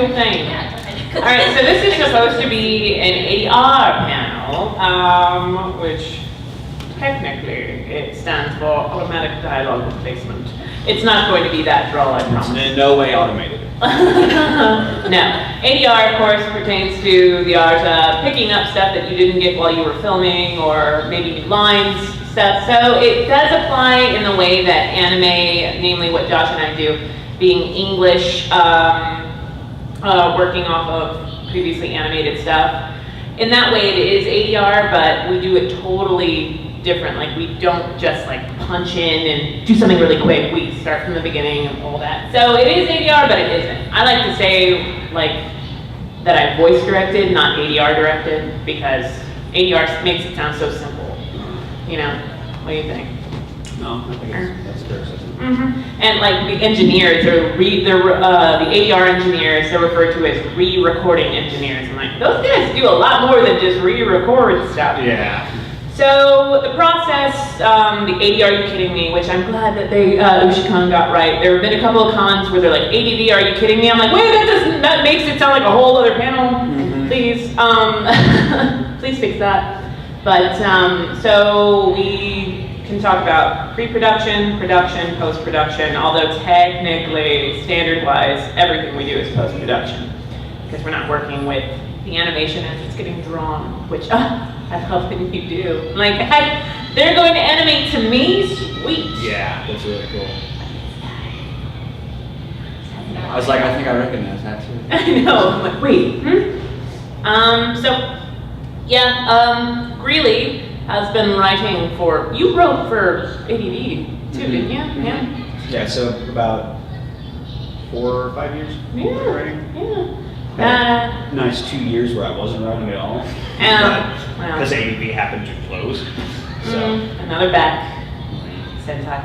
your thing. All right, so this is supposed to be an ADR panel, which technically it stands for Automatic Dialogue Replacement. It's not going to be that droll, I promise. It's in no way automated. No. ADR, of course, pertains to the art of picking up stuff that you didn't get while you were filming, or maybe new lines, stuff. So it does apply in the way that anime, namely what Josh and I do, being English, working off of previously animated stuff. In that way it is ADR, but we do it totally different. Like, we don't just like punch in and do something really quick. We start from the beginning and all that. So it is ADR, but it isn't. I like to say like that I voice directed, not ADR directed, because ADR makes it sound so simple. You know, what do you think? No, I think that's criticism. And like the engineers, the ADR engineers, they're referred to as re-recording engineers. And like, those guys do a lot more than just re-record stuff. Yeah. So the process, the ADR You Kidding Me, which I'm glad that they Ushicon got right. There have been a couple of cons where they're like, ADV, are you kidding me? I'm like, wait, that makes it sound like a whole other panel. Please, please fix that. But so we can talk about pre-production, production, post-production, although technically, standard-wise, everything we do is post-production, because we're not working with the animation as it's getting drawn, which I love when you do. Like, they're going to animate to me? Sweet. Yeah, that's really cool. I was like, I think I recognize that too. I know, I'm like, wait, so, yeah, Greeley has been writing for, you wrote for ADV too, didn't you? Yeah. Yeah, so about 4 or 5 years writing. Yeah. Nice 2 years where I wasn't writing at all. Because ADV happened to close. So. Another back. Sentai.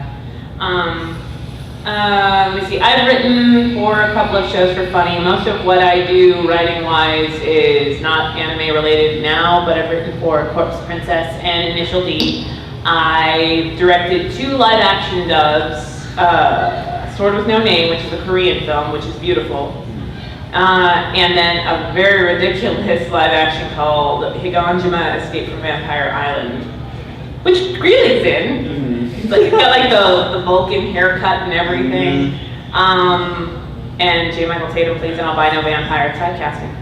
Let me see. I've written for a couple of shows for Funny. Most of what I do writing-wise is not anime related now, but I've written for Corpse Princess and Initial D. I directed 2 live-action dubs, Sword with No Name, which is a Korean film, which is beautiful. And then a very ridiculous live action called Higanjima Escape from Vampire Island, which Greeley's in. Like, he's got like the Vulcan haircut and everything. And J. Michael Tatum plays an albino vampire, typecasting.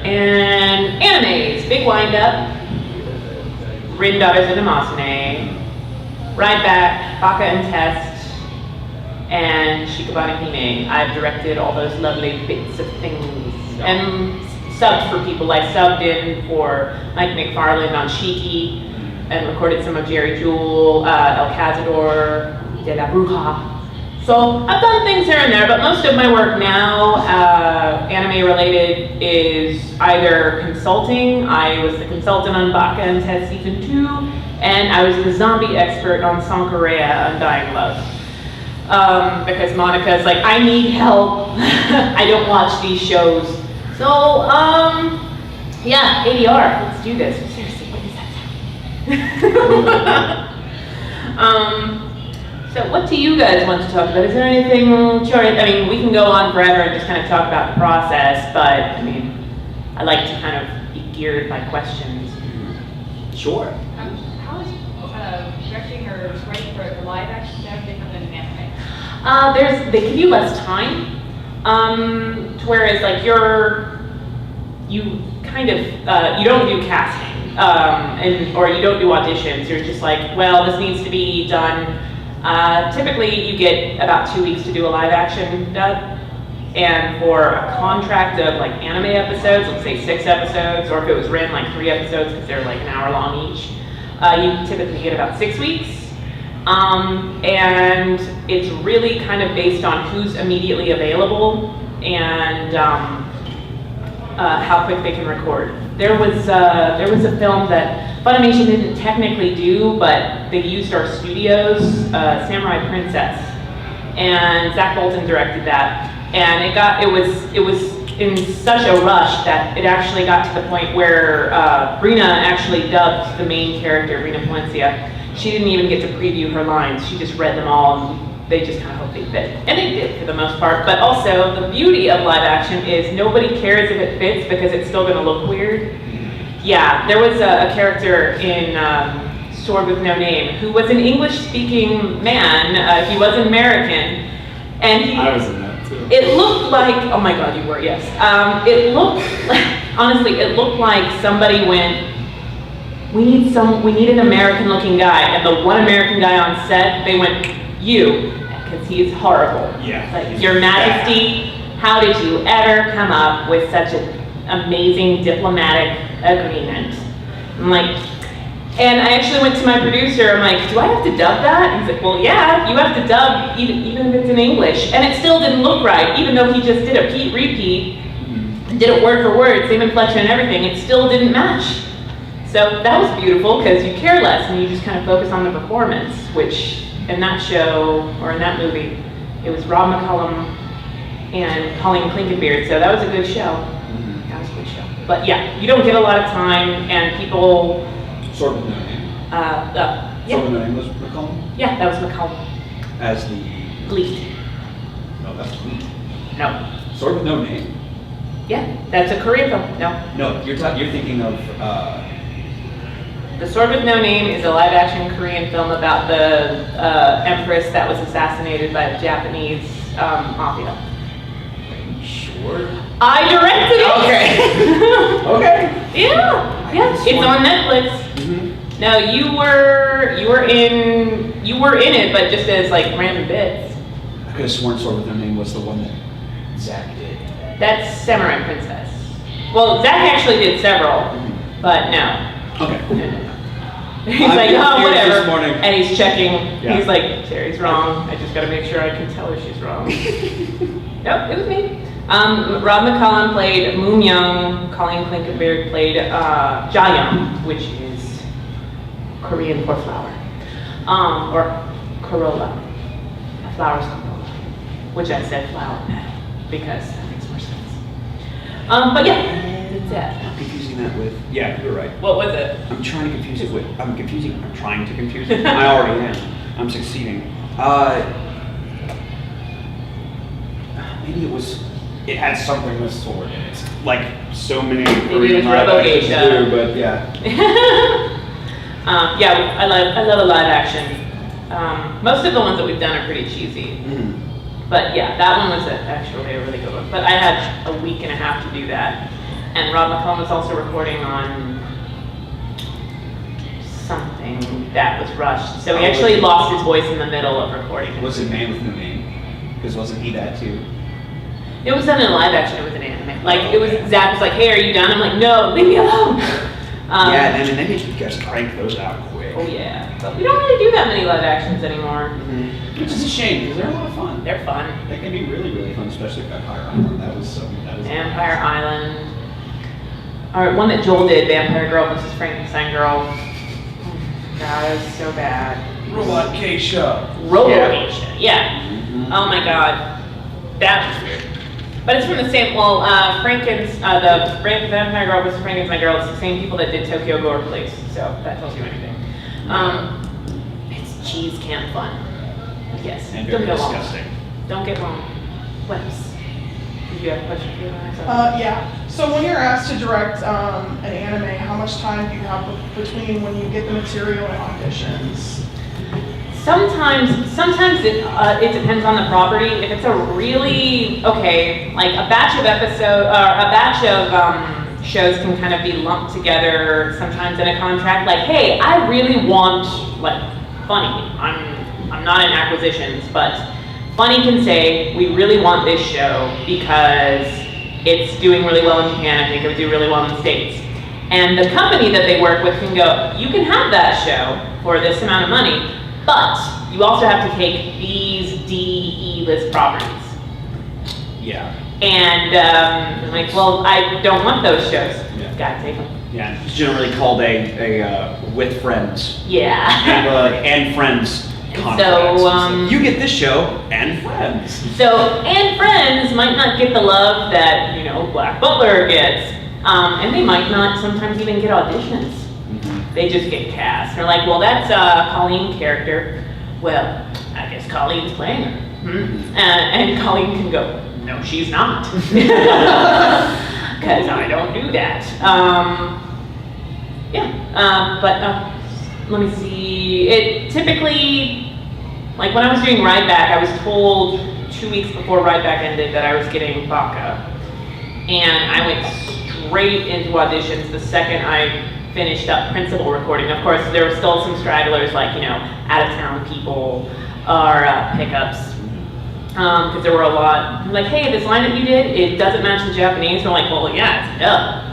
And animes, Big Wind Up, Rin Daughters of Namasane, Ride Back, Baka and Test, and Shikabane Hime. I've directed all those lovely bits of things. And subbed for people. I subbed in for Mike McFarland on Shiki, and recorded some of Jerry Jewell, El Cazador, De La Bruja. So I've done things here and there, but most of my work now, anime related, is either consulting. I was the consultant on Baka and Test Season 2, and I was the zombie expert on Sankareya Undying Love. Because Monica's like, I need help. I don't watch these shows. So, yeah, ADR, let's do this. Seriously, what does that sound? So what do you guys want to talk about? Is there anything short? I mean, we can go on forever and just kind of talk about the process, but I mean, I like to kind of be geared by questions. Sure. How is directing or writing for a live action dub different than an anime? They give you less time, whereas like you don't do casting, or you don't do auditions. You're just like, well, this needs to be done. Typically, you get about 2 weeks to do a live action dub, and for a contract of like anime episodes, let's say 6 episodes, or if it was written like 3 episodes because they're like an hour long each, you typically get about 6 weeks. And it's really kind of based on who's immediately available and how quick they can record. There was a film that Funimation didn't technically do, but they used our studios, Samurai Princess, and Zach Bolton directed that, and it was in such a rush that it actually got to the point where Brina actually dubbed the main character, Brina Palencia. She didn't even get to preview her lines. She just read them all and they just kind of hope they fit. And they did for the most part. But also, the beauty of live action is nobody cares if it fits because it's still going to look weird. Yeah, there was a character in Sword with No Name who was an English-speaking man. He was American. And he... I was in that too. It looked like... Oh my God, you were, yes. It looked... Honestly, it looked like somebody went... We need an American-looking guy. And the one American guy on set, they went, you, because he is horrible. Yeah. It's like, Your Majesty, how did you ever come up with such an amazing diplomatic agreement? I'm like, and I actually went to my producer, I'm like, do I have to dub that? And he's like, well, yeah, you have to dub even if it's in English. And it still didn't look right, even though he just did a repeat, did it word for word, same inflection and everything, it still didn't match. So that was beautiful because you care less and you just kind of focus on the performance, which in that show, or in that movie, it was Rob McCullum and Colleen Clinkenbeard, so that was a good show. That was a good show. But yeah, you don't get a lot of time, and people... Sword with No Name. Yeah. Sword with No Name was McCollum? Yeah, that was McCullum. As the... Gleek. No, that's Gleek. No. Sword with No Name? Yeah, that's a Korean film. No. No, you're thinking of... The Sword with No Name is a live-action Korean film about the empress that was assassinated by the Japanese mafia. Sure. I directed it. Okay. Okay. Yeah. Yeah. It's on Netflix. Mm-hmm. No, you were in it, but just as like random bits. I could have sworn Sword with No Name was the one that Zach did. That's Samurai Princess. Well, Zach actually did several, but no. Okay. No. He's I'm like, oh, confused whatever. this morning. And he's checking. Yeah. He's like, Terry's wrong. I just gotta make sure I can tell her she's wrong. Nope, it was me. Rob McCullum played Moon Young. Colleen Clinkenbeard played Ja-young, which is Korean for flower. Or corolla. A flower's corolla. Which I said flower because that makes more sense. But yeah, that's it. I'm confusing that with... Yeah, you're right. What was it? I'm trying to confuse it with... I'm trying to confuse it. I already am. I'm succeeding. Maybe it was... It had something with sword in it. Like so many Korean live actions do, but yeah. Yeah, I love a live action. Most of the ones that we've done are pretty cheesy. Mm. But yeah, that one was actually a really good one. But I had a week and a half to do that. And Rob McCullum was also recording on something that was rushed. So he actually lost his voice in the middle of recording. Was it Man with No Name? Because wasn't he that too? It was done in live action, it was an anime. Like, it was, Zach was like, hey, are you done? I'm like, no, leave me alone. Yeah, and then you guys crank those out quick. Oh yeah, but we don't really do that many live actions anymore. Mm-hmm. Which is a shame, because they're a lot of fun. They're fun. They can be really, really fun, especially Vampire Island. That was Vampire Island. Alright, one that Joel did, Vampire Girl versus Frankenstein Girl. That was so bad. Robot Keisha. Keisha, yeah. Mm-hmm. Oh my god. That was weird. But it's from the same, well, the Vampire Girl versus Frankenstein Girl, it's the same people that did Tokyo Gore Police, so that tells you anything. It's cheese can fun. Yes. And Don't very get wrong. disgusting. Don't get wrong. What else? Did you have a question for me? Yeah. So when you're asked to direct an anime, how much time do you have between when you get the material and auditions? Sometimes it depends on the property. If it's a really, like a batch of shows can kind of be lumped together sometimes in a contract. Like, hey, I really want, like, Funny. I'm not in acquisitions, but Funny can say, we really want this show because it's doing really well in Japan. I think it would do really well in the States. And the company that they work with can go, you can have that show for this amount of money, but you also have to take these D, E list properties. Yeah. And I'm like, well, I don't want those shows. Yeah. Gotta take them. Yeah, it's generally called a with friends. Yeah. and friends contract. So, you get this show and friends. So, and friends might not get the love that, Black Butler gets. And they might not sometimes even get auditions. Mm-hmm. They just get cast. They're like, well, that's Colleen character. Well, I guess Colleen's playing her. And Colleen can go, no, she's not. Because I don't do that. Let me see. It typically, like when I was doing Ride Back, I was told 2 weeks before Ride Back ended that I was getting Baka. And I went straight into auditions the second I finished up principal recording. Of course, there were still some stragglers, like, out of town people or pickups. Because there were a lot, like, hey, this line that you did, it doesn't match the Japanese. We're like, well, yeah, it's a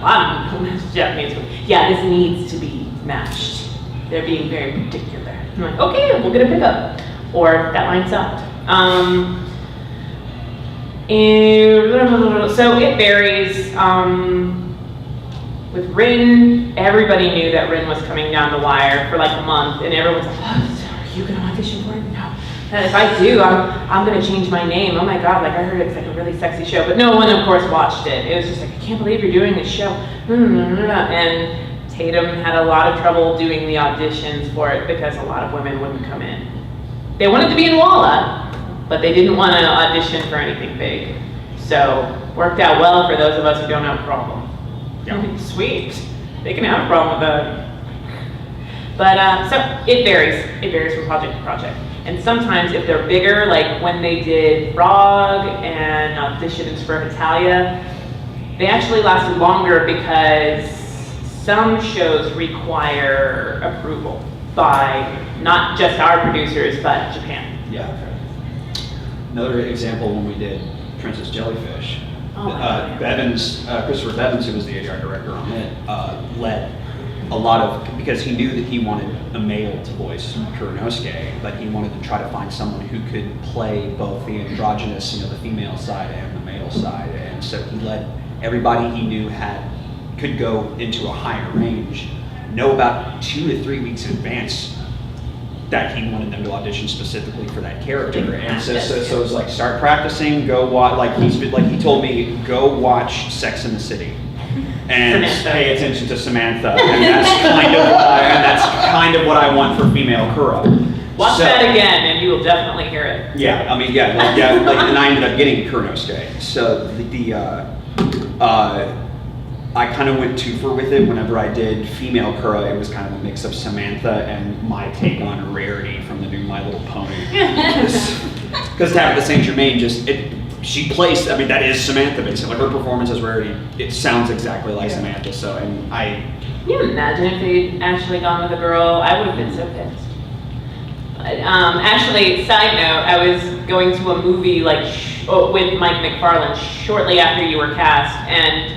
lot of match the Japanese. Yeah, this needs to be matched. They're being very particular. I'm like, okay, we'll get a pickup. Or that line sucked. So it varies. With Rin, everybody knew that Rin was coming down the wire for like a month, and everyone's like, oh, are you gonna audition for it? No. And if I do, I'm gonna change my name. Oh my God, like I heard it's like a really sexy show, but no one of course watched it. It was just like, I can't believe you're doing this show. And Tatum had a lot of trouble doing the auditions for it because a lot of women wouldn't come in. They wanted to be in Walla, but they didn't want to audition for anything big. So worked out well for those of us who don't have a problem. Yeah. Sweet. They can have a problem with that. But so it varies. It varies from project to project. And sometimes if they're bigger, like when they did Frog and auditions for Italia, they actually lasted longer because some shows require approval by not just our producers, but Japan. Yeah. Another example when we did Princess Jellyfish. Christopher Bevins, who was the ADR director on it, led a lot of, because he knew that he wanted a male to voice Kuronosuke, but he wanted to try to find someone who could play both the androgynous, the female side and the male side. And so he let everybody he knew could go into a higher range, know about 2 to 3 weeks in advance that he wanted them to audition specifically for that character. And so it was like, start practicing, go watch, like he told me, go watch Sex and the City and pay attention to Samantha. And that's kind of what I want for female Kura. Watch that again and you will definitely hear it. Yeah, and I ended up getting Kuronosuke. So I kind of went twofer with it. Whenever I did female Kura, it was kind of a mix of Samantha and my take on Rarity from the new My Little Pony. Because Tabitha St. Germain she plays, that is Samantha basically. Her performance as Rarity, it sounds exactly like Samantha. So, and Can you imagine if they'd actually gone with a girl? I would have been so pissed. But, actually, side note, I was going to a movie with Mike McFarlane shortly after you were cast, and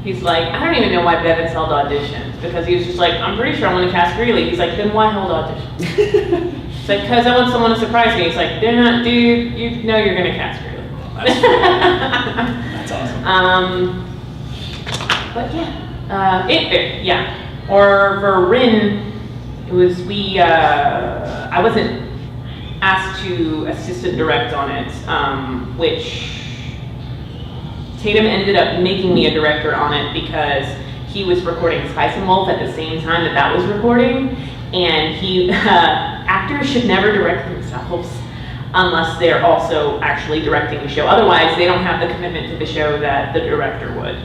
he's like, I don't even know why Bevins held auditions, because he was just like, I'm pretty sure I'm going to cast Greeley. He's like, then why hold auditions? It's like, because I want someone to surprise me. He's like, they're not, dude, you know you're going to cast Greeley. That's awesome. But yeah. Or for Rin, it was, I wasn't asked to assistant direct on it, which Tatum ended up making me a director on it because he was recording Spice and Wolf at the same time that was recording, and actors should never direct themselves unless they're also actually directing the show. Otherwise, they don't have the commitment to the show that the director would.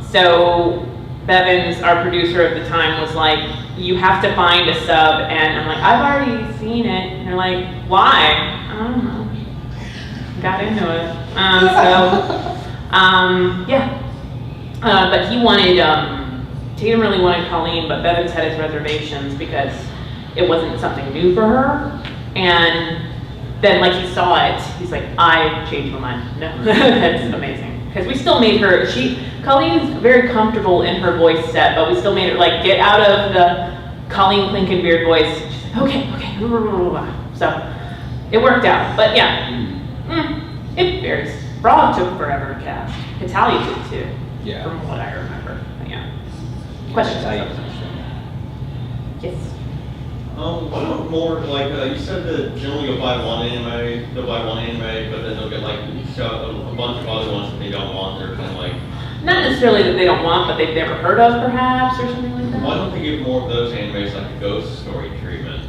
So Bevins, our producer at the time, was like, you have to find a sub, and I'm like, I've already seen it. And they're like, why? I don't know. Got into it. But he wanted, Tatum really wanted Colleen, but Bevins had his reservations because it wasn't something new for her. And then he saw it, he's like, I changed my mind. No, that's amazing. Because we still made her, Colleen's very comfortable in her voice set, but we still made her get out of the Colleen Klinkenbeard voice. She's like, okay. So it worked out, but yeah. It varies. Frog took forever to cast. Italia did too. Yeah. From what I remember. But yeah. Questions? Yes. What more, you said that generally you'll buy one anime, but then they'll get a bunch of other ones that they don't want. They're kind of not necessarily that they don't want, but they've never heard of perhaps, or something like that. Why don't they give more of those animes a ghost story treatment?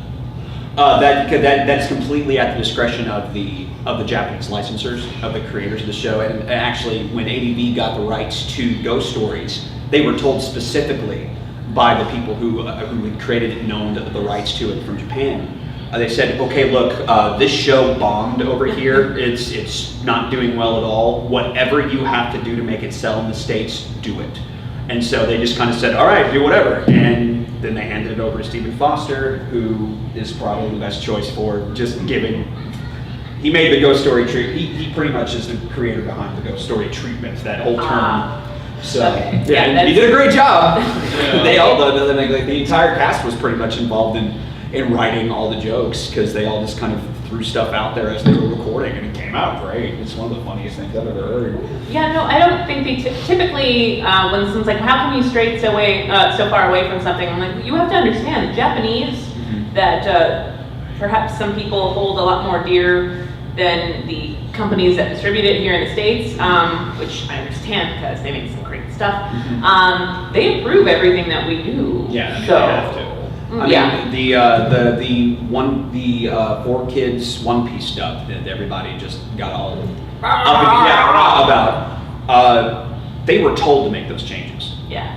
That's completely at the discretion of the Japanese licensors, of the creators of the show. And actually, when ADV got the rights to Ghost Stories, they were told specifically by the people who had created it and owned the rights to it from Japan. They said, okay, look, this show bombed over here. It's not doing well at all. Whatever you have to do to make it sell in the States, do it. And so they just kind of said, all right, do whatever. And then they handed it over to Stephen Foster, who is probably the best choice for just giving. He made the Ghost Story treatment. He pretty much is the creator behind the Ghost Story treatment, that whole term. So Okay. yeah, he did a great job. Yeah. They all, the entire cast was pretty much involved in writing all the jokes, because they all just kind of threw stuff out there as they were recording, and it came out great. It's one of the funniest things I've ever heard. Yeah, no, I don't think they typically, when someone's like, how come you strayed so far away from something? I'm like, you have to understand, Japanese, that perhaps some people hold a lot more dear than the companies that distribute it here in the States, which I understand because they make some great stuff. They approve everything that we do. Yeah, so, they have to. I mean, the 4Kids One Piece stuff that everybody just got all about. They were told to make those changes. Yeah.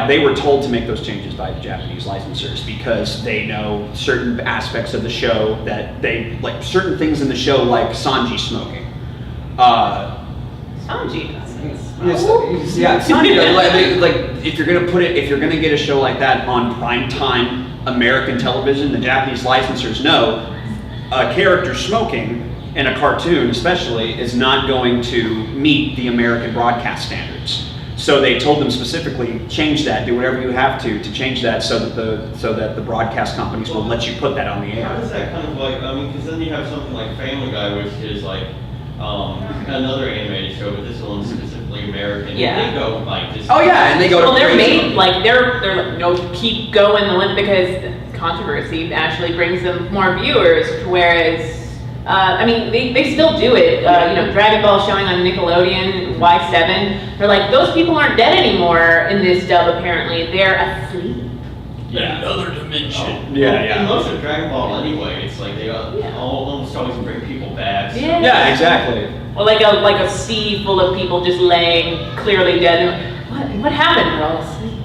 They were told to make those changes by the Japanese licensors, because they know certain aspects of the show that they like, certain things in the show, like Sanji smoking. Sanji doesn't. Yeah, like if you're gonna get a show like that on primetime American television, the Japanese licensors know a character smoking in a cartoon, especially, is not going to meet the American broadcast standards. So they told them specifically, change that, do whatever you have to change that, so that the broadcast companies will let you put that on the How air. does that kind of like, I mean, because then you have something like Family Guy, which is like another animated show, but this one's specifically American. Yeah. They go like just. Oh yeah, and they go Well, to they're crazy. made like they're like, no, keep going the limit, because controversy actually brings them more viewers. Whereas, I mean, they still do it. You know, Dragon Ball showing on Nickelodeon, Y7. They're like, those people aren't dead anymore in this dub. Apparently, they're asleep. Yeah. Another dimension. In most of Dragon Ball anyway, it's like they almost always bring people back. So. Yeah, exactly. Or like a sea full of people just laying clearly dead. And what happened? They're all asleep.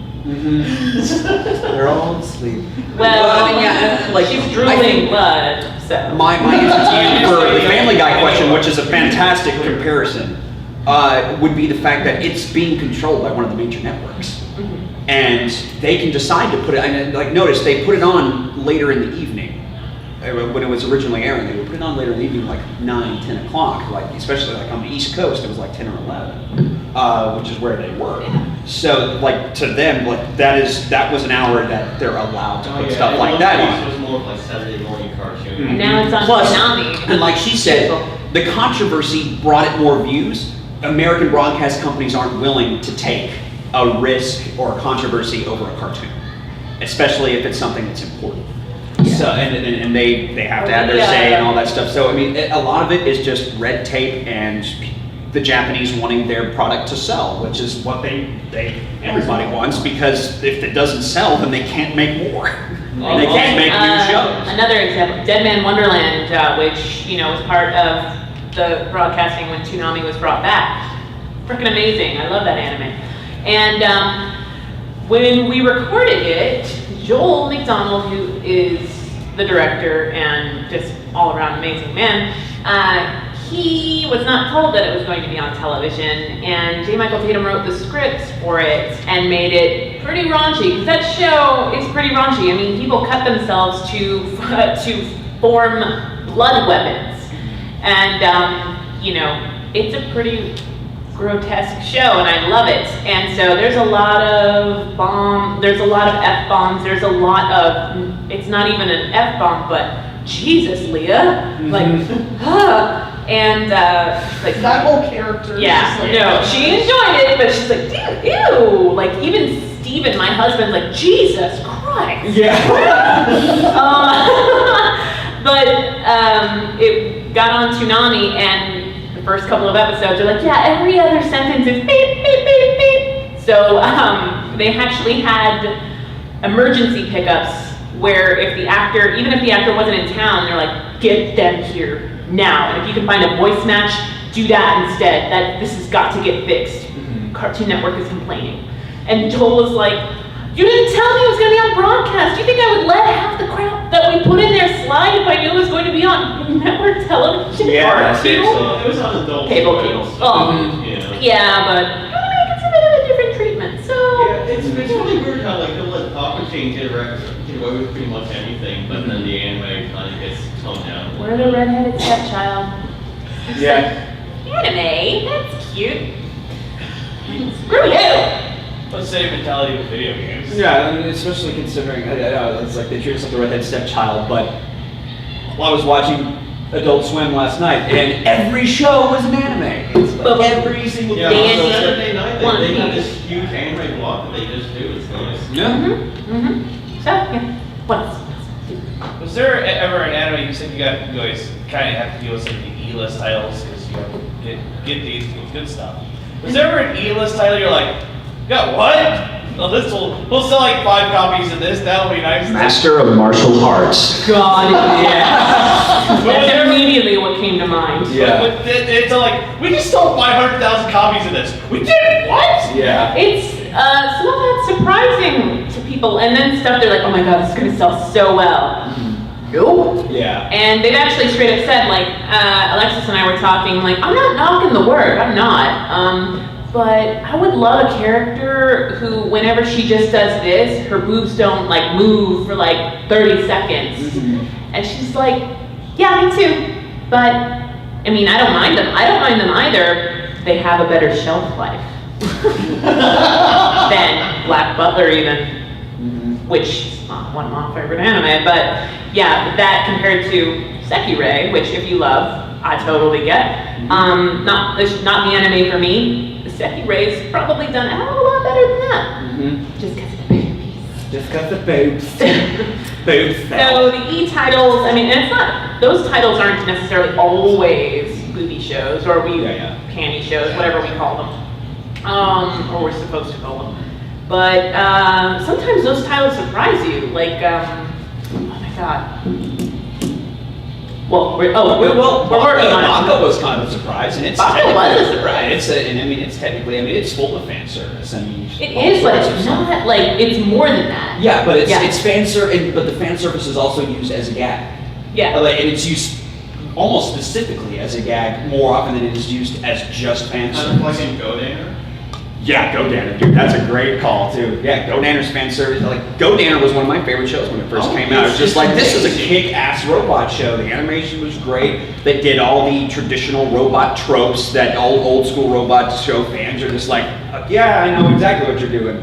They're all asleep. Well, I mean, yeah, like, she's I drooling think- blood. So My answer to you for the Family Guy question, which is a fantastic comparison, would be the fact that it's being controlled by one of the major networks. And they can decide to put it, and like notice, they put it on later in the evening. When it was originally airing, they would put it on later in the evening, like 9, 10 o'clock, like especially like on the East Coast, it was like 10 or 11, which is where they were. So like to them, like that was an hour that they're allowed to put stuff like that on. It was more of like Saturday morning cartoon. and now it's on Plus, Konami. and like she said, the controversy brought it more views. American broadcast companies aren't willing to take a risk or a controversy over a cartoon, especially if it's something that's important. So and they have to have their say and all that stuff. So I mean, a lot of it is just red tape and the Japanese wanting their product to sell, which is what everybody wants, because if it doesn't sell, then they can't make more. And they can't make new shows. Another example, Dead Man Wonderland, which was part of the broadcasting when Toonami was brought back. Freaking amazing! I love that anime. And when we recorded it, Joel McDonald, who is the director and just all-around amazing man, he was not told that it was going to be on television, and J. Michael Tatum wrote the scripts for it and made it pretty raunchy, because that show is pretty raunchy. I mean, people cut themselves to form blood weapons, and it's a pretty grotesque show, and I love it. And so there's a lot of there's a lot of F-bombs, there's a lot of, it's not even an F-bomb, but Jesus, Leah, like, and like That whole character. yeah, is just like, no, she enjoyed it, but she's like, dude, ew, like even Steven, my husband's like, Jesus Christ. Yeah. But it got on Toonami, and the first couple of episodes are like, yeah, every other sentence is beep, beep, beep, beep. So they actually had emergency pickups where if the actor, even if the actor wasn't in town, they're like, get them here now. And if you can find a voice match, do that instead. That this has got to get fixed. Cartoon Network is complaining. And Joel was like, you didn't tell me it was going to be on broadcast. Do you think I would let half the crap that we put in there slide if I knew it was going to be on network television? Yeah, Or cable? It was on adult. Cable. So, Yeah, but it's a bit of a different treatment. So Yeah, it's really weird how like they'll let Aqua Teen get away with pretty much anything, but then the anime kind of gets toned down. we're the redheaded stepchild. Yeah. Anime, that's cute. Screw you. Let's say mentality with video games. Yeah, I mean, especially considering it's like they treat us like a redhead stepchild. But I was watching Adult Swim last night, and every show was an anime. It's like every single Yeah, Danny, on Saturday night One they have Piece. this huge anime block that they just do. It's nice. Mm-hmm. So yeah, what else? Was there ever an anime you said you guys kind of have to deal with some of the E-list titles because you have to get these good stuff? Was there ever an E-list title you're like, yeah, what? Well, we'll sell like 5 copies of this. That'll be nice. Master of martial arts. God, yeah. But was That's there- immediately what came to mind. Yeah. But it's like we just sold 500,000 copies of this. We did what? Yeah. It's some of that's surprising to people, and then stuff they're like, oh my god, this is gonna sell so well. Nope. Yeah. And they've actually straight up said, like, Alexis and I were talking, like, I'm not knocking the work, I'm not. But I would love a character who, whenever she just does this, her boobs don't like move for like 30 seconds. And she's like, yeah, me too. But, I mean, I don't mind them. I don't mind them either. They have a better shelf life than Black Butler even, which is not one of my favorite anime. But yeah, that compared to Sekirei, which if you love, I totally get. Not the anime for me. Sekirei's probably done a hell of a lot better than that. Just because of the babies. Just got the boobs. Boobs. So the E-titles, I mean, and it's not, those titles aren't necessarily always booby shows or panty shows, whatever we call them. Or we're supposed to call them. But sometimes those titles surprise you. Like, oh my god. Well, we're working on it. Baka was kind of a surprise, and it's Baka was a surprise. It's technically, it's full of fan service. I mean, It all is, but sorts of it's stuff. not like, it's more than that. Yeah, but it's Yeah. it's fan service, but the fan service is also used as a gag. Yeah. And it's used almost specifically as a gag more often than it is used as just fan Kind of like service. in Go Danner. Yeah, Go Danner, dude, that's a great call too. Yeah, Go Danner's fan service. Like, Go Danner was one of my favorite shows when it first came out. It was just like, this is a kick-ass robot show. The animation was great. They did all the traditional robot tropes that old school robot show fans are just like, yeah, I know exactly what you're doing.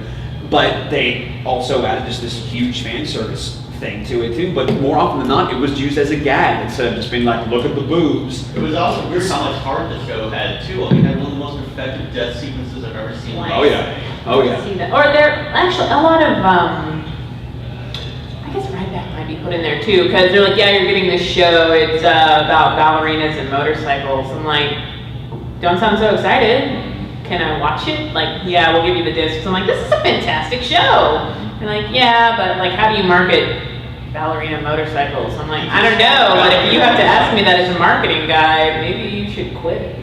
But they also added just this huge fan service thing to it too. But more often than not, it was used as a gag instead of just being like, look at the boobs. It was also weird how much heart the show had too. I mean, it had one of the most effective death sequences I've ever seen. Wow. Oh yeah. Oh yeah. See that. Or there actually a lot of I guess Ryback might be put in there too, because they're like, yeah, you're getting this show. It's about ballerinas and motorcycles. I'm like, don't sound so excited. Can I watch it? Like, yeah, we'll give you the discs. I'm like, this is a fantastic show. And like, yeah, but like, how do you market ballerina motorcycles? I'm like, I don't know, but if you have to ask me that as a marketing guy, maybe you should quit.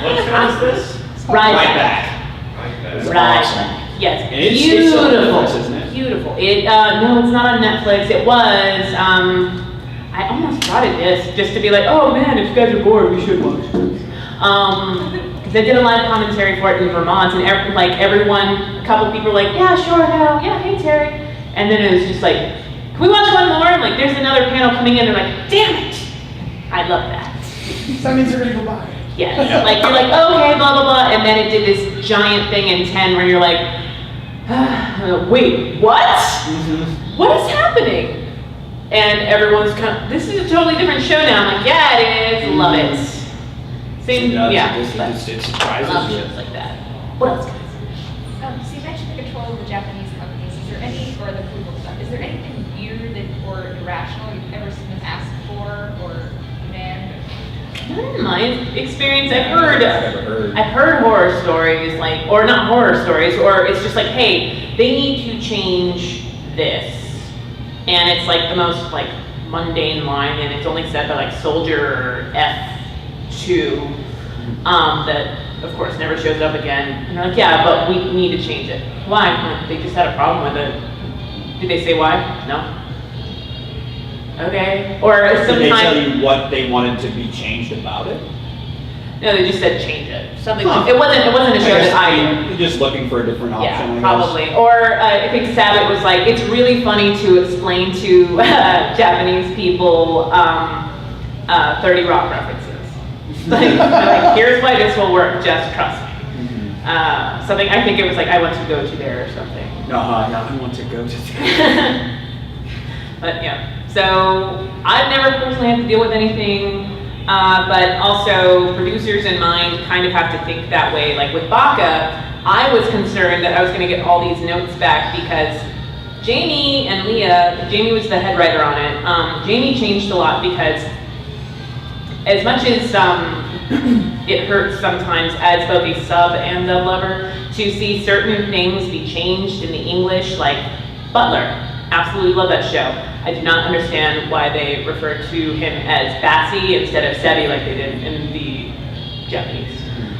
What show is this? Ryback. It's Right. awesome. Yes. And it's on Beautiful. Netflix, isn't it? Beautiful. It no, it's not on Netflix. It was. I almost brought a disc just to be like, oh man, if you guys are bored, we should watch this. Because I did a live commentary for it in Vermont, and a couple people were like, yeah, sure, no, yeah, hey Terry, and then it was just like, can we watch one more? And like, there's another panel coming in. They're like, damn it, I love that. So that means you're gonna go buy it. Yes. Like you're like, okay, blah blah blah, and then it did this giant thing in 10 where you're like, wait, what? What is happening? And everyone's kind of, this is a totally different show now. I'm like, yeah, it is. Love it. Same, yeah. It but surprises love you. shows like that. What else, guys? So you mentioned the control of the Japanese companies. Is there any, or the Google stuff, is there anything weird or irrational you've ever seen them ask for or demand? Not in my experience. I've ever heard. I've heard horror stories, like, or not horror stories, or it's just like, hey, they need to change this. And it's like the most like mundane line, and it's only said by like Soldier F2, that of course never shows up again. And they're like, yeah, but we need to change it. Why? They just had a problem with it. Did they say why? No. Okay. Or Did they tell sometimes, you what they wanted to be changed about it? no, they just said change it. Something like, it wasn't a show that You're just looking for a different option, I yeah, guess. probably. Or I think Sabat was like, it's really funny to explain to Japanese people 30 Rock references. like, here's why this will work, just trust me. Something, I think it was like, I want to go to there or something. Yeah, I want to go to there. But yeah, so I've never personally had to deal with anything, but also producers in mind kind of have to think that way. Like with Baka, I was concerned that I was going to get all these notes back because Jamie and Leah, Jamie was the head writer on it, Jamie changed a lot because as much as it hurts sometimes as both a sub and dub lover to see certain things be changed in the English, like Butler. Absolutely love that show. I do not understand why they refer to him as Bassie instead of Sebi like they did in the Japanese.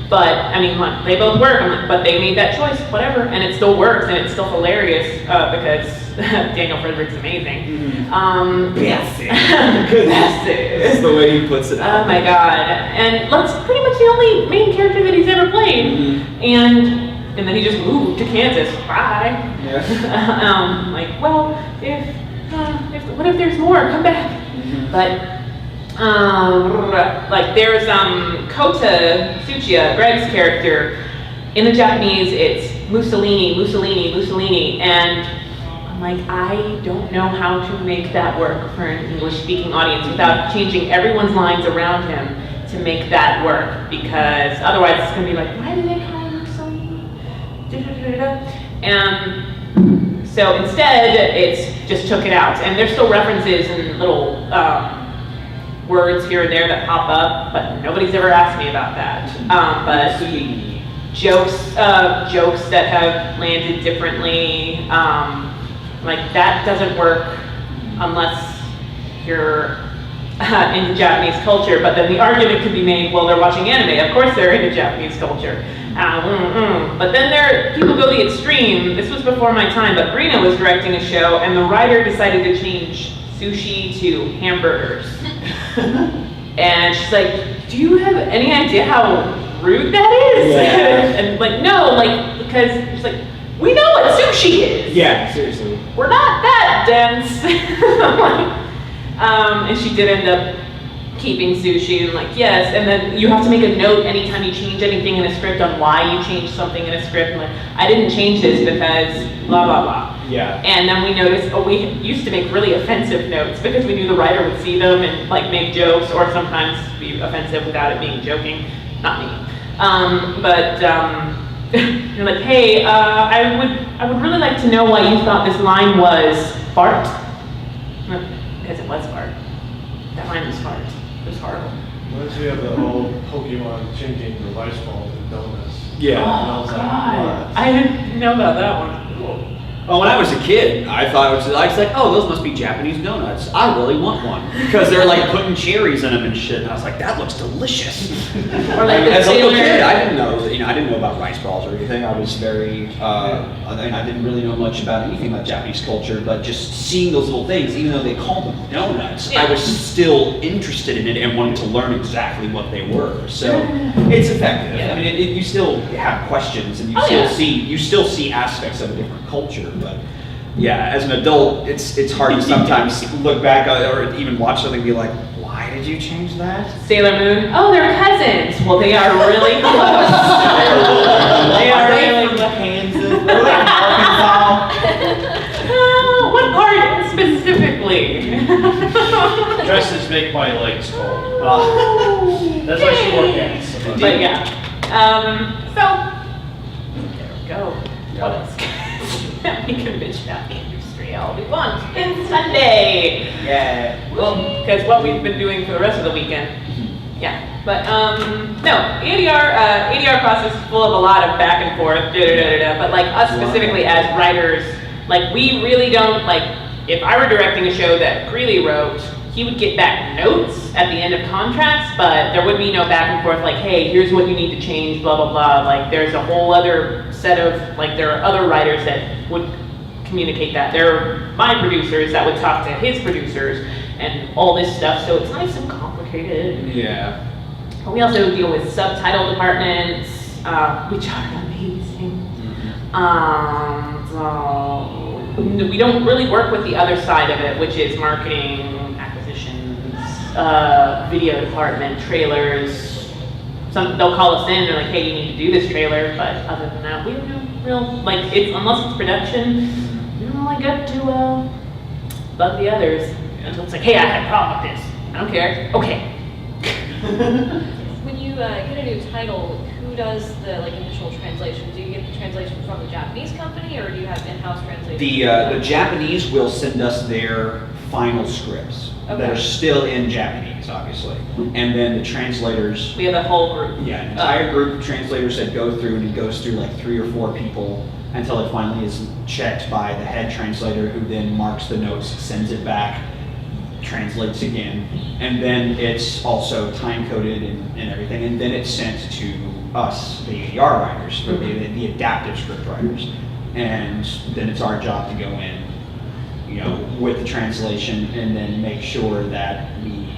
But I mean, they both work, but they made that choice, whatever, and it still works and it's still hilarious because Daniel Frederick's amazing. Bassie. That's the way he puts it out. Oh my god. And that's pretty much the only main character that he's ever played. And then he just moved to Kansas. Bye. Yeah. Like, well, if what if there's more? Come back. But like there's Kota Tsuchiya, Greg's character. In the Japanese, it's Mussolini, and I'm like, I don't know how to make that work for an English-speaking audience without changing everyone's lines around him to make that work, because otherwise it's gonna be like, why do they call him Mussolini? And so instead, it's just took it out, and there's still references and little words here and there that pop up, but nobody's ever asked me about that. But jokes that have landed differently, like that doesn't work unless you're into Japanese culture. But then the argument could be made, well, they're watching anime. Of course, they're into Japanese culture. But then people go the extreme. This was before my time, but Brina was directing a show, and the writer decided to change sushi to hamburgers. And she's like, do you have any idea how rude that is? Yeah. And like, no, like, because she's like, we know what sushi is. Yeah, seriously. We're not that dense. And she did end up keeping sushi, and like, yes, and then you have to make a note anytime you change anything in a script on why you changed something in a script. And like, I didn't change this because blah, blah, blah. Yeah. And then we noticed, we used to make really offensive notes because we knew the writer would see them and like make jokes or sometimes be offensive without it being joking. Not me. You're like, hey, I would really like to know why you thought this line was fart. Because it was fart. That line was fart. It was horrible. Reminds me of the whole Pokemon changing the rice balls and donuts. Yeah. And I Oh, was like, God. what? I didn't know about that one. Well, when I was a kid, I thought I was like, oh, those must be Japanese donuts. I really want one because they're like putting cherries in them and shit. And I was like, that looks delicious. Or like the As a little sailor- kid, I didn't know, I didn't know about rice balls or anything. I was very, I didn't really know much about anything about Japanese culture. But just seeing those little things, even though they called them donuts, I was still interested in it and wanted to learn exactly what they were. So it's effective. Yeah. I mean, you still have questions and you still see aspects of a different culture. But yeah, as an adult, it's hard to sometimes look back or even watch something and be like, why did you change that? Sailor Moon. Oh, they're cousins. Well, they are really close. They are really close. Kansas? Are they from Arkansas? What part specifically? Dresses make my legs cold. That's That's why she wore pants. But yeah. So there we go. What else? We can bitch about the industry all we want. It's Sunday. Yeah. Well, because what we've been doing for the rest of the weekend. Yeah. But no, ADR process is full of a lot of back and forth, but like us specifically as writers, like we really don't, like, if I were directing a show that Greeley wrote, he would get back notes at the end of contracts, but there would be no back and forth like, hey, here's what you need to change, blah, blah, blah. Like there's a whole other set of, like there are other writers that would communicate that. There are my producers that would talk to his producers and all this stuff, so it's nice and complicated. Yeah. But we also deal with subtitle departments, which are amazing. So we don't really work with the other side of it, which is marketing, acquisitions, video department, trailers. They'll call us in, they're like, hey, you need to do this trailer, but other than that, we don't know real, like, unless it's production, we don't really get to bug the others. Until it's like, hey, I had a problem with this. I don't care. Okay. When you get a new title, who does the initial translation? Do you get the translation from the Japanese company, or do you have in-house translation? The Japanese will send us their final scripts that are still in Japanese, obviously, and then the translators. We have a whole group. Yeah, an entire group of translators that go through, and it goes through like 3 or 4 people until it finally is checked by the head translator, who then marks the notes, sends it back, translates again, and then it's also time coded and everything, and then it's sent to us, the ADR writers, the adaptive script writers, and then it's our job to go in, with the translation and then make sure that we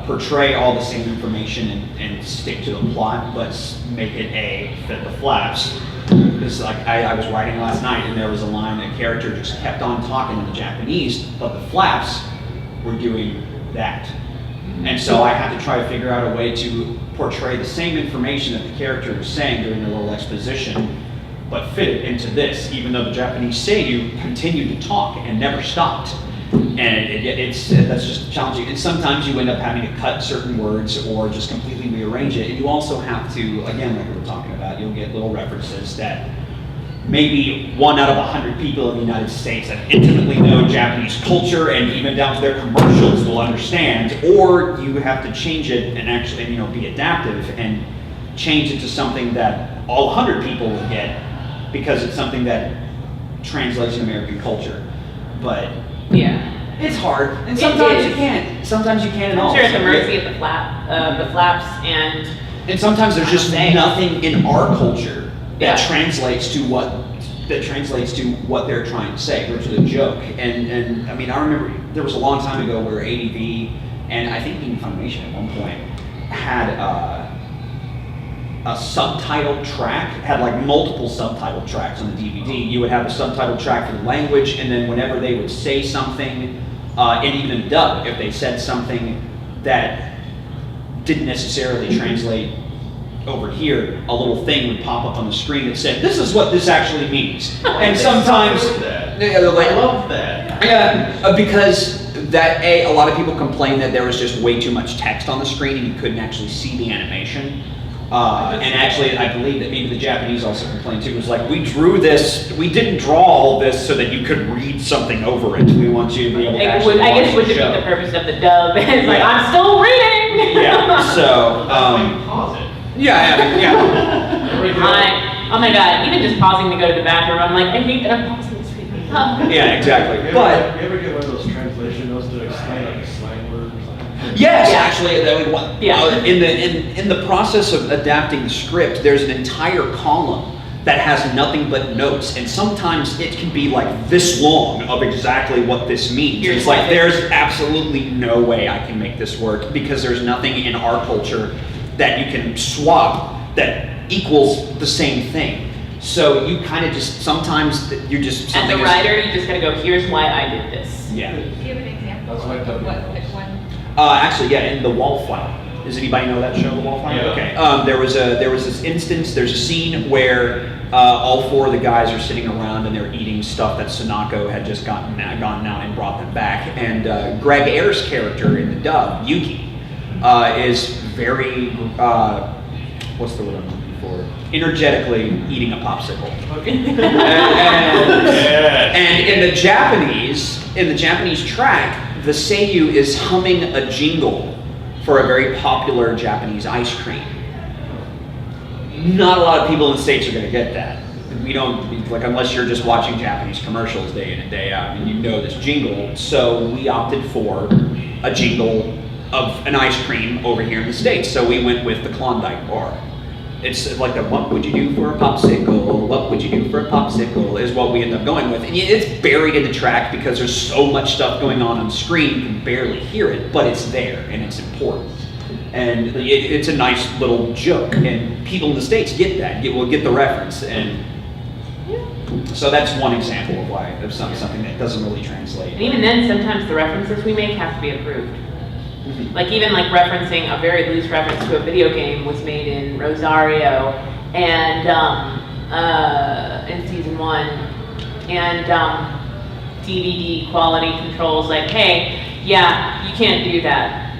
portray all the same information and stick to the plot, but make it fit the flaps. Because I was writing last night and there was a line, a character just kept on talking in the Japanese, but the flaps were doing that. And so I had to try to figure out a way to portray the same information that the character was saying during their little exposition, but fit it into this, even though the Japanese seiyuu continued to talk and never stopped. And that's just challenging. And sometimes you end up having to cut certain words or just completely rearrange it. And you also have to, again, like we were talking about, you'll get little references that maybe 1 out of 100 people in the United States that intimately know Japanese culture and even down to their commercials will understand, or you have to change it and actually, be adaptive and change it to something that all 100 people will get because it's something that translates to American culture. But yeah. It's hard, and sometimes you can't. Sometimes you can't at all. I'm sure it's a mercy of the flaps, and sometimes there's just nothing in our culture that translates to what they're trying to say, or to the joke. And I mean, I remember there was a long time ago where ADV and I think even Funimation at one point had a subtitle track, had like multiple subtitle tracks on the DVD. You would have a subtitle track for the language, and then whenever they would say something, and even dub, if they said something that didn't necessarily translate over here, a little thing would pop up on the screen that said, "This is what this actually means." And sometimes, I love that. Yeah, because a lot of people complained that there was just way too much text on the screen and you couldn't actually see the animation. And actually, I believe that maybe the Japanese also complained too. It was like, we drew this, we didn't draw all this so that you could read something over it. We want you to be able to actually watch I guess would the defeat show. the purpose of the dub. It's like, I'm still reading! Yeah, so, Pause it. yeah. Oh my god, even just pausing to go to the bathroom, I'm like, I hate that I'm pausing this video. Yeah, exactly. You But ever get one of those translation notes to explain like a slang word or something? yes, Yeah. actually, in the process of adapting the script, there's an entire column that has nothing but notes, and sometimes it can be like this long of exactly what this means. Here's It's like why there's absolutely no way I can make this work because there's nothing in our culture that you can swap that equals the same thing. So you kind of just sometimes you just As something a is- writer, you just gotta go, here's why I did this. Yeah. Do you have an example That's my of W. which one? Actually, yeah, in The Wallflower. Does anybody know that show, The Wallflower? Yeah. Okay. There was this instance. There's a scene where all 4 of the guys are sitting around and they're eating stuff that Sanako had just gone out and brought them back. And Greg Ayer's character in the dub, Yuki, is very what's the word I'm looking for? Energetically eating a popsicle. And in the Japanese track, the seiyuu is humming a jingle for a very popular Japanese ice cream. Not a lot of people in the States are going to get that. We don't, like, unless you're just watching Japanese commercials day in and day out, and you know this jingle. So we opted for a jingle of an ice cream over here in the States. So we went with the Klondike bar. It's like the what would you do for a popsicle? What would you do for a popsicle is what we end up going with. And it's buried in the track because there's so much stuff going on screen, you can barely hear it, but it's there and it's important. And it's a nice little joke, and people in the States get that, will get the reference. And so that's one example of why there's something that doesn't really translate. And even then, sometimes the references we make have to be approved. Like even like referencing a very loose reference to a video game was made in Rosario and in season 1, and DVD quality controls like, hey, yeah, you can't do that.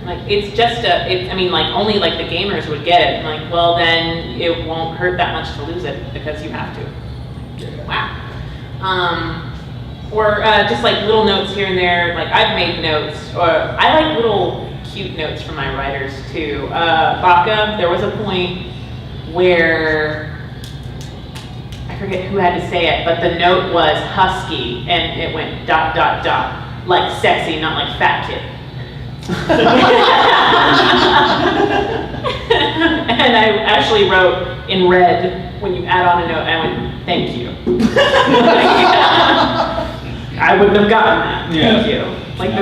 Like it's just I mean, like only like the gamers would get it. I'm like, well then it won't hurt that much to lose it because you have to. Wow. Or just like little notes here and there. Like I've made notes, or I like little cute notes from my writers too. Baka, there was a point where I forget who had to say it, but the note was husky and it went ... like sexy, not like fat kid. And I actually wrote in red when you add on a note, I went, thank you. I wouldn't have gotten that. Thank you. Like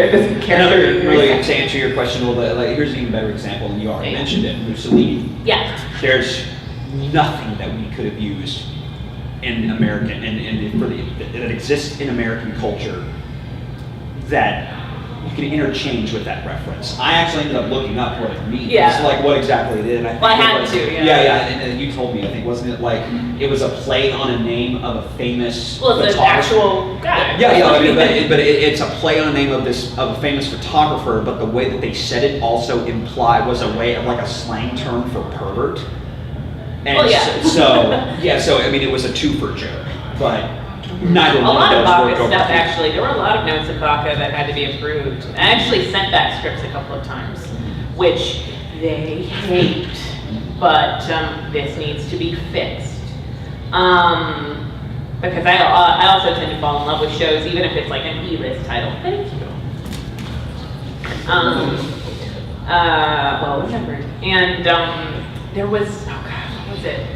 this character. Really, to answer your question a little bit, like here's an even better example, and you already mentioned it, Mussolini. Yeah. There's nothing that we could have used in American, that exists in American culture that you can interchange with that reference. I actually ended up looking up what it means, like what exactly it is. And I think I had to, and you told me, I think, wasn't it like, it was a play on a name of a famous photographer? It's an actual guy. But it's a play on a name of a famous photographer, but the way that they said it also was a way of like a slang term for pervert. And so I mean, it was a twofer joke, but neither one of those worked over. Stuff actually, there were a lot of notes in Baka that had to be approved. I actually sent back scripts a couple of times, which they hate, but this needs to be fixed. Because I also tend to fall in love with shows, even if it's like an E-list title. Thank you. Well, whatever. And there was, oh God, what was it?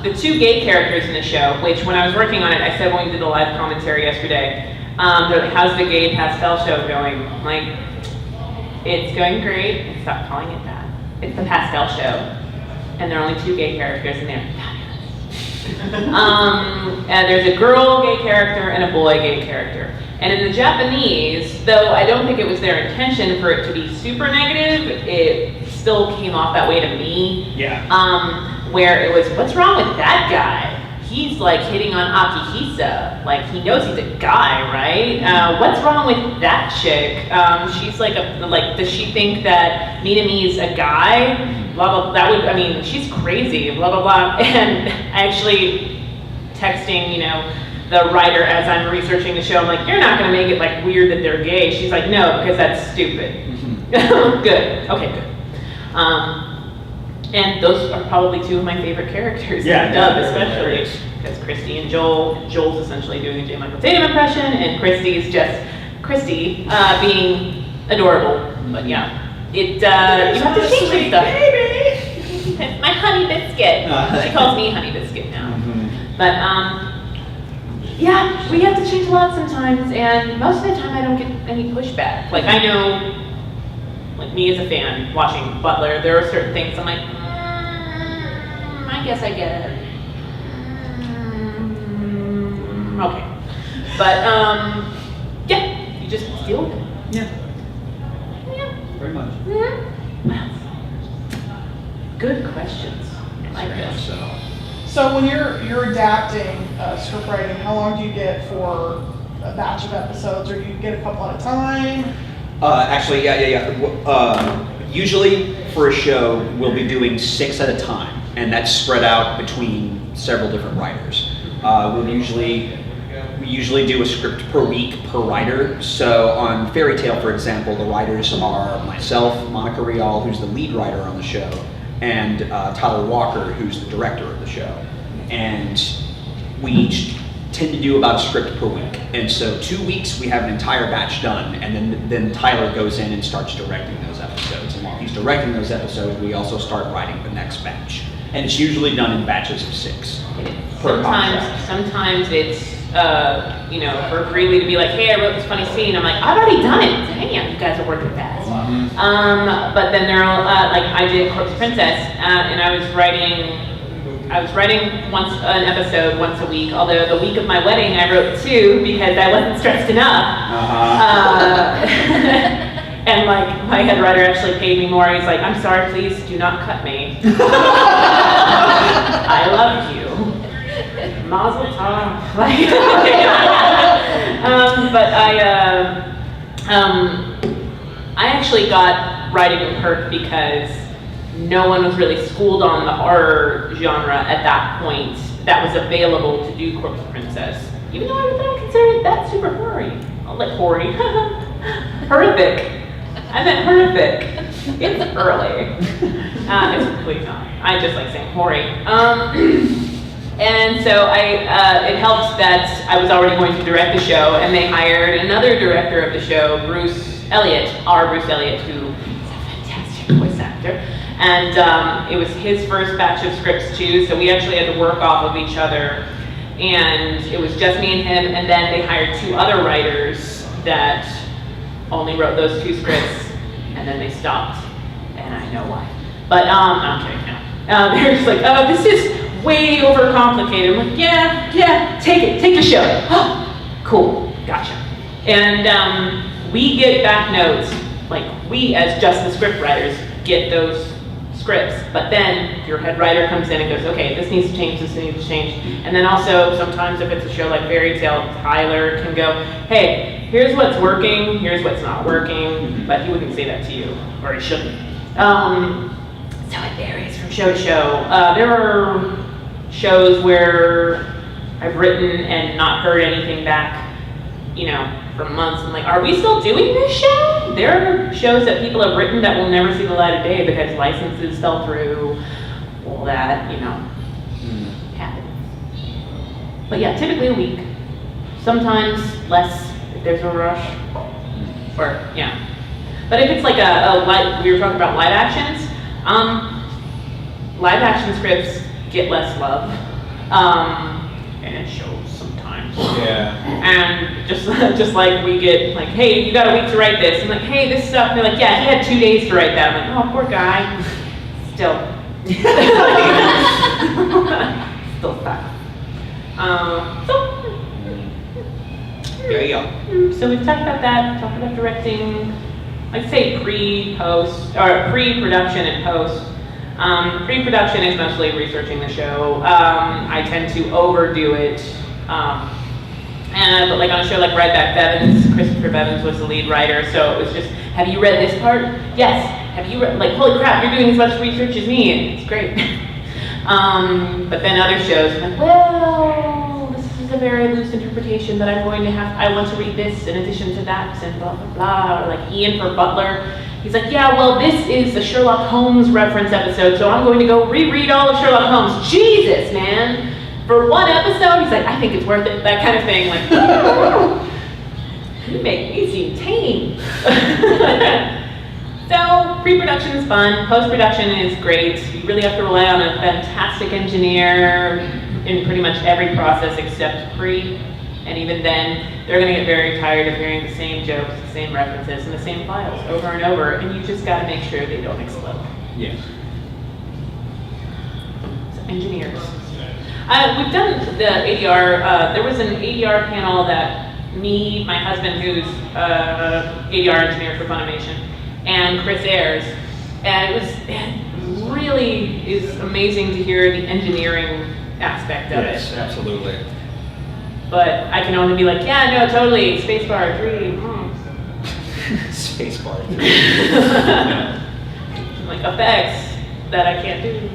The two gay characters in the show, which when I was working on it, I said when we did the live commentary yesterday, they're like, how's the gay pastel show going? I'm like, it's going great. Stop calling it that. It's the pastel show. And there are only two gay characters in there. And there's a girl gay character and a boy gay character. And in the Japanese, though I don't think it was their intention for it to be super negative, it still came off that way to me. Yeah. Where it was, what's wrong with that guy? He's like hitting on Akihisa. Like he knows he's a guy, right? What's wrong with that chick? She's like does she think that Minami's a guy? Blah, blah, she's crazy, blah, blah, blah. And actually texting, the writer as I'm researching the show, I'm like, you're not gonna make it like weird that they're gay. She's like, no, because that's stupid. Mm-hmm. Good, okay, good. And those are probably two of my favorite characters in the dub, especially because Christy and Joel. Joel's essentially doing a J. Michael Tatum impression, and Christy's just Christy being adorable. But yeah, you have to change some stuff. Baby. My honey biscuit. She calls me honey biscuit now. Mm-hmm. But yeah, we have to change a lot sometimes, and most of the time I don't get any pushback. Like I know. Like me as a fan watching Butler, there are certain things I'm like, I guess I get it. Okay. But yeah, you just deal with it. Yeah. Very much. Good questions. I like this. So when you're adapting script writing, how long do you get for a batch of episodes, or do you get a couple at a time? Actually, usually for a show, we'll be doing 6 at a time, and that's spread out between several different writers. We usually do a script per week per writer. So on Fairy Tale, for example, the writers are myself, Monica Rial, who's the lead writer on the show, and Tyler Walker, who's the director of the show. And we each tend to do about a script per week. And so 2 weeks we have an entire batch done, and then Tyler goes in and starts directing those episodes. And while he's directing those episodes, we also start writing the next batch. And it's usually done in batches of 6 per contract. Sometimes it's, for freely to be like, hey, I wrote this funny scene. I'm like, I've already done it. Damn, you guys are working fast. But then they're all, like I did Corpse Princess, and I was writing once an episode once a week, although the week of my wedding I wrote 2 because I wasn't stressed enough. And like my head writer actually paid me more. He's like, I'm sorry, please do not cut me. I love you. Mazel tov. But I actually got writing perk because no one was really schooled on the horror genre at that point that was available to do Corpse Princess. Even though I don't consider that super hoary. I'll let hoary. Horrific. I meant horrific. It's early. It's please not. I just like saying hoary. And so it helped that I was already going to direct the show, and they hired another director of the show, Bruce Elliott, who is a fantastic voice actor. And it was his first batch of scripts too, so we actually had to work off of each other. And it was just me and him, and then they hired 2 other writers that only wrote those 2 scripts, and then they stopped, and I know why. But I'm kidding now. They're just like, oh, this is way overcomplicated. I'm like, yeah, take the show. Cool, gotcha. And we get back notes, like we as just the script writers get those scripts, but then your head writer comes in and goes, okay, this needs to change, this needs to change. And then also sometimes if it's a show like Fairy Tale, Tyler can go, hey, here's what's working, here's what's not working, but he wouldn't say that to you, or he shouldn't. So it varies from show to show. There are shows where I've written and not heard anything back, for months. I'm like, are we still doing this show? There are shows that people have written that will never see the light of day because licenses fell through, all that, happens. But yeah, typically a week. Sometimes less if there's a rush. Or, yeah. But if it's like we were talking about live actions, live action scripts get less love. And it shows sometimes. Yeah. And just like we get like, hey, you got a week to write this. I'm like, hey, this stuff. And they're like, yeah, he had 2 days to write that. I'm like, oh, poor guy. Still. Still stuck. There you go. So we've talked about that, talked about directing, I'd say pre-production and post. Pre-production is mostly researching the show. I tend to overdo it. But like on a show like Right Back Bevins, Christopher Bevins was the lead writer, so it was just, have you read this part? Yes. Have you read, like, holy crap, you're doing as much research as me, and it's great. But then other shows, I'm like, well, this is a very loose interpretation, but I want to read this in addition to that, and blah, blah, blah. Or like Ian for Butler. He's like, yeah, well, this is the Sherlock Holmes reference episode, so I'm going to go reread all of Sherlock Holmes. Jesus, man. For one episode, he's like, I think it's worth it. That kind of thing. Like, you make me seem tame. So, pre-production is fun. Post-production is great. You really have to rely on a fantastic engineer in pretty much every process except pre. And even then, they're going to get very tired of hearing the same jokes, the same references, and the same files over and over. And you just got to make sure they don't explode. Yes. So, engineers. We've done the ADR. There was an ADR panel that me, my husband, who's ADR engineer for Funimation, and Chris Ayers, and it really is amazing to hear the engineering aspect of it. Yes, absolutely. But I can only be like, yeah, no, totally, spacebar 3. Spacebar 3. Like effects that I can't do.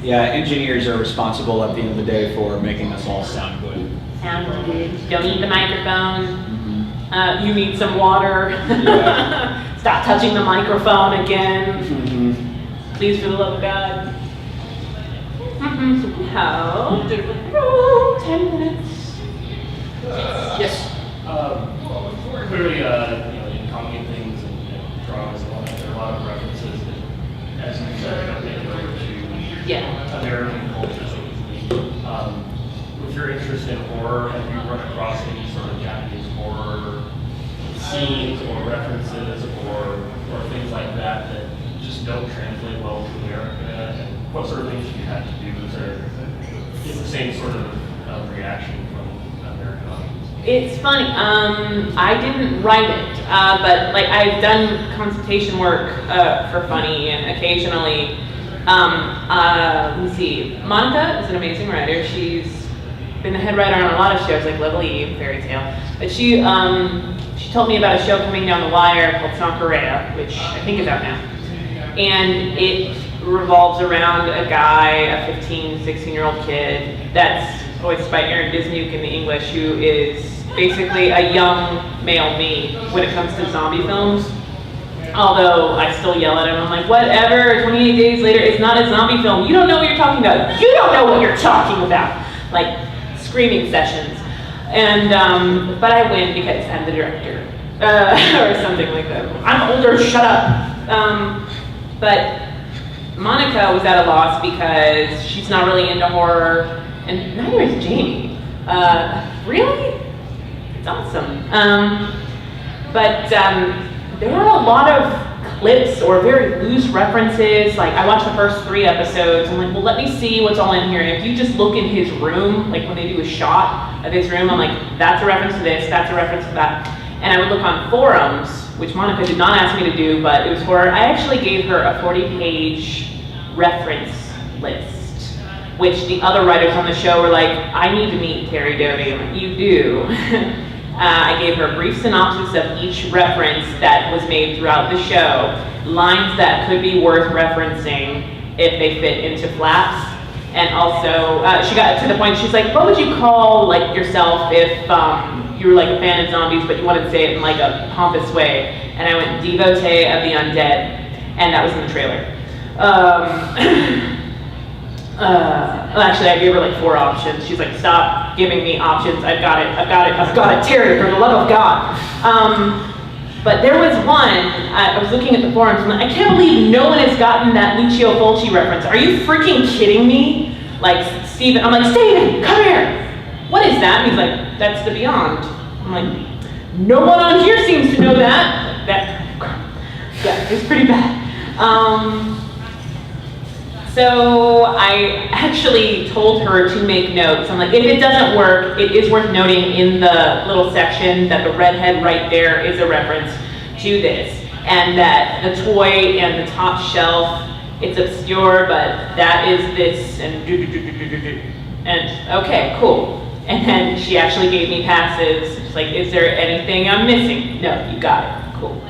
Yeah, engineers are responsible at the end of the day for making us all sound good. Sounded. Don't eat the microphone. Mhm. You need some water. Yeah. Stop touching the microphone again. Mhm. Please, for the love of God. How did we go? 10 minutes. Yes. Clearly, in comedy things and dramas and whatnot, there are a lot of references that, as you said, make it over to Yeah. American culture so easily. With your interest in horror, have you run across any sort of Japanese horror scenes or references or things like that that just don't translate well to America? And what sort of things have you had to do to get the same sort of reaction from American audience? It's funny. I didn't write it, but like I've done consultation work for Funny, and occasionally, let me see. Monica is an amazing writer. She's been the head writer on a lot of shows like Level E, Fairy Tale. But she told me about a show coming down the wire called Sankareya, which I think is out now, and it revolves around a guy, a 15, 16-year-old kid that's voiced by Aaron Dismuke in the English, who is basically a young male me when it comes to zombie films. Although I still yell at him, I'm like, whatever, 28 days later, it's not a zombie film. You don't know what you're talking about. You don't know what you're talking about. Like, screaming sessions. And, but I win because I'm the director. Or something like that. I'm older, shut up. But Monica was at a loss because she's not really into horror, and neither is Jamie. Really? It's awesome. But there are a lot of clips or very loose references. Like, I watched the first 3 episodes. I'm like, well, let me see what's all in here. And if you just look in his room, like when they do a shot of his room, I'm like, that's a reference to this, that's a reference to that. And I would look on forums, which Monica did not ask me to do, but it was horror. I actually gave her a 40-page reference list, which the other writers on the show were like, I need to meet Terry Doty. I'm like, you do. I gave her a brief synopsis of each reference that was made throughout the show, lines that could be worth referencing if they fit into flaps. And also, she got to the point, she's like, what would you call like yourself if you were like a fan of zombies, but you wanted to say it in like a pompous way? And I went, devotee of the undead, and that was in the trailer. Actually, I gave her like 4 options. She's like, stop giving me options. I've got it, Terry, for the love of God. But there was one, I was looking at the forums, and I can't believe no one has gotten that Lucio Fulci reference. Are you freaking kidding me? Like, Steven, I'm like, Steven, come here. What is that? And he's like, that's the Beyond. I'm like, no one on here seems to know that. Yeah, it's pretty bad. So I actually told her to make notes. I'm like, if it doesn't work, it is worth noting in the little section that the redhead right there is a reference to this. And that the toy and the top shelf, it's obscure, but that is this, and and okay, cool. And then she actually gave me passes. She's like, is there anything I'm missing? No, you got it, cool.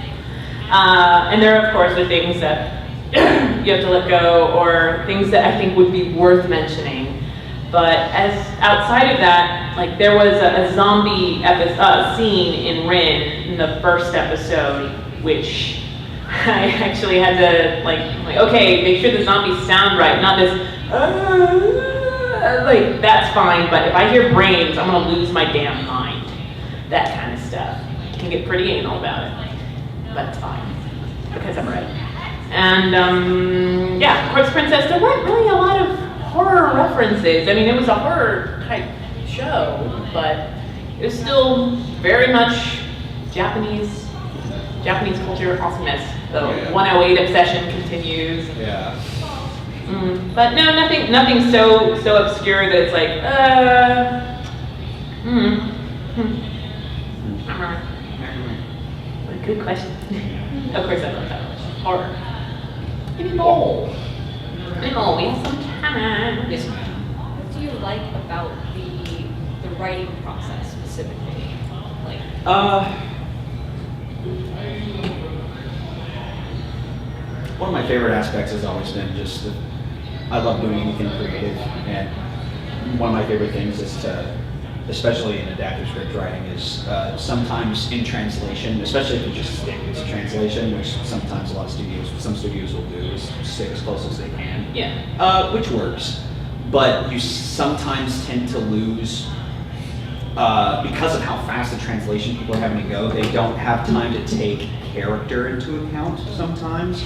And there, of course, are things that you have to let go, or things that I think would be worth mentioning. But as outside of that, like there was a zombie scene in Rin in the first episode, which I actually had to like, okay, make sure the zombies sound right, not this, like that's fine, but if I hear brains, I'm gonna lose my damn mind. That kind of stuff. I can get pretty anal about it, but it's fine, because I'm right. And yeah, Quartz Princess, there weren't really a lot of horror references. I mean, it was a horror type show, but it was still very much Japanese culture awesomeness. The 108 obsession continues. Yeah. But no, nothing so obscure that it's like, Good question. Of course I love that question. Horror. Give me more. We have some time. Yes. What do you like about the writing process specifically? Like, one of my favorite aspects has always been just that I love doing anything creative, and one of my favorite things is to especially in adaptive script writing, is sometimes in translation, especially if you just stick with translation, which sometimes some studios will do, is stick as close as they can. Yeah. Which works. But you sometimes tend to lose, because of how fast the translation people are having to go, they don't have time to take character into account sometimes.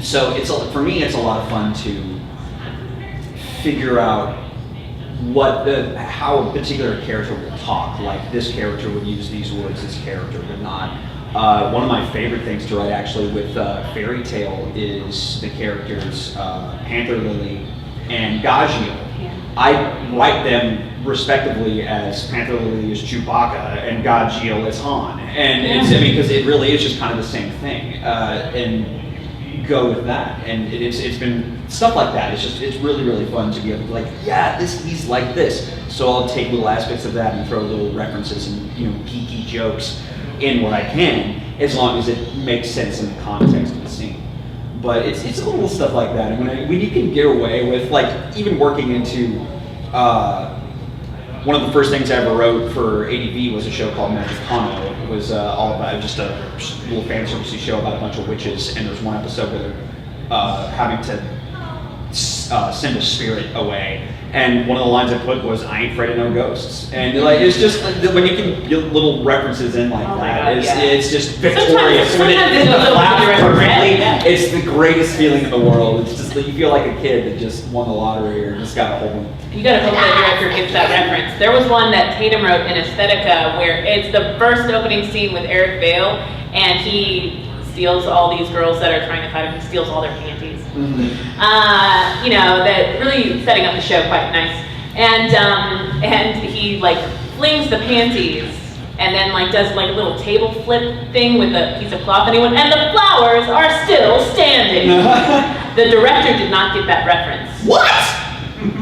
So for me, it's a lot of fun to figure out how a particular character will talk. Like this character would use these words, this character would not. One of my favorite things to write actually with Fairy Tale is the characters Panther Lily and Gajiel. I write them respectively as Panther Lily is Chewbacca and Gajiel is Han. And because it really is just kind of the same thing. And go with that. And it's been stuff like that. It's really, really fun to be able to be like, yeah, he's like this. So I'll take little aspects of that and throw little references and geeky jokes in what I can, as long as it makes sense in the context of the scene. But it's little stuff like that. And when you can get away with, like, even working into, one of the first things I ever wrote for ADV was a show called Magicano. It was all about just a little fan service show about a bunch of witches, and there's one episode where they're having to send a spirit away. And one of the lines I put was, "I ain't afraid of no ghosts." And it's just when you can get little references in like that, it's just victorious. When it laughs perfectly, it's the greatest feeling in the world. It's just you feel like a kid that just won the lottery or just got a whole. You gotta hope that director gets that reference. There was one that Tatum wrote in Aesthetica where it's the first opening scene with Eric Bale, and he steals all these girls that are trying to fight him. He steals all their panties. That really setting up the show quite nice. And he like flings the panties and then like does like a little table flip thing with a piece of cloth, and the flowers are still standing. The director did not get that reference. What?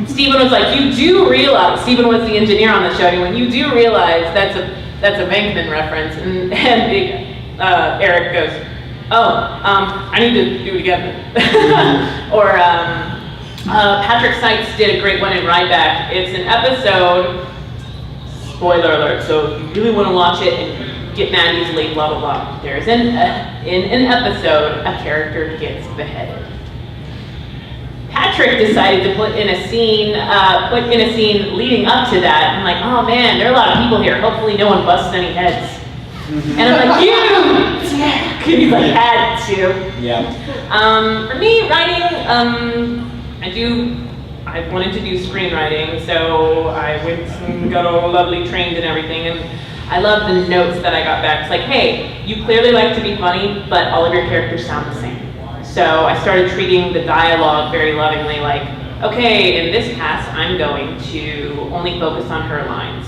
Stephen was like, you do realize, Stephen was the engineer on the show, and he went, you do realize that's a Venkman reference, and Eric goes, I need to do it again. Or Patrick Seitz did a great one in Ryback. It's an episode, spoiler alert, so if you really want to watch it and get mad easily, blah, blah, blah. There's in an episode, a character gets beheaded. Patrick decided to put in a scene leading up to that. I'm like, oh man, there are a lot of people here. Hopefully no one busts any heads. And I'm like, because you like had to. Yeah. For me, writing, I wanted to do screenwriting, so I went and got all lovely trained and everything, and I love the notes that I got back. It's like, hey, you clearly like to be funny, but all of your characters sound the same. So I started treating the dialogue very lovingly, like, okay, in this pass, I'm going to only focus on her lines.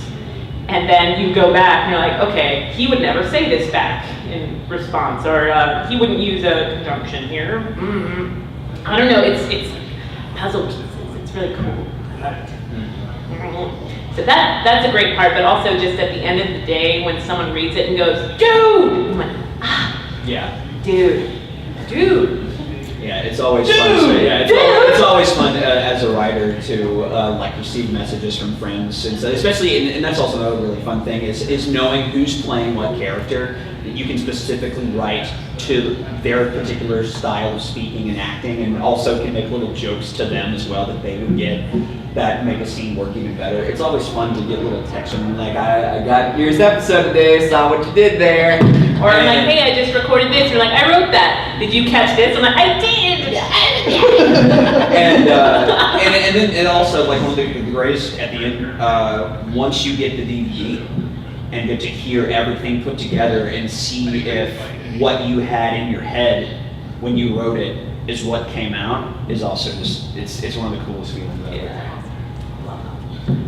And then you go back and you're like, okay, he would never say this back in response, or he wouldn't use a conjunction here. Mm-hmm. I don't know, it's puzzle pieces. It's really cool. I love it. So that's a great part, but also just at the end of the day, when someone reads it and goes, dude! I'm like, yeah. Dude. Yeah, it's always fun. It's always fun as a writer to like receive messages from friends, and so especially, and that's also another really fun thing is knowing who's playing what character that you can specifically write to their particular style of speaking and acting, and also can make little jokes to them as well that they would get that make a scene work even better. It's always fun to get little texts from them like, I got yours episode today, saw what you did there. Or I'm like, hey, I just recorded this. You're like, I wrote that. Did you catch this? I'm like, I did. and also like one of the greatest at the end, once you get the DVD and get to hear everything put together and see if what you had in your head when you wrote it is what came out, is also just it's one of the coolest feelings ever. Yeah.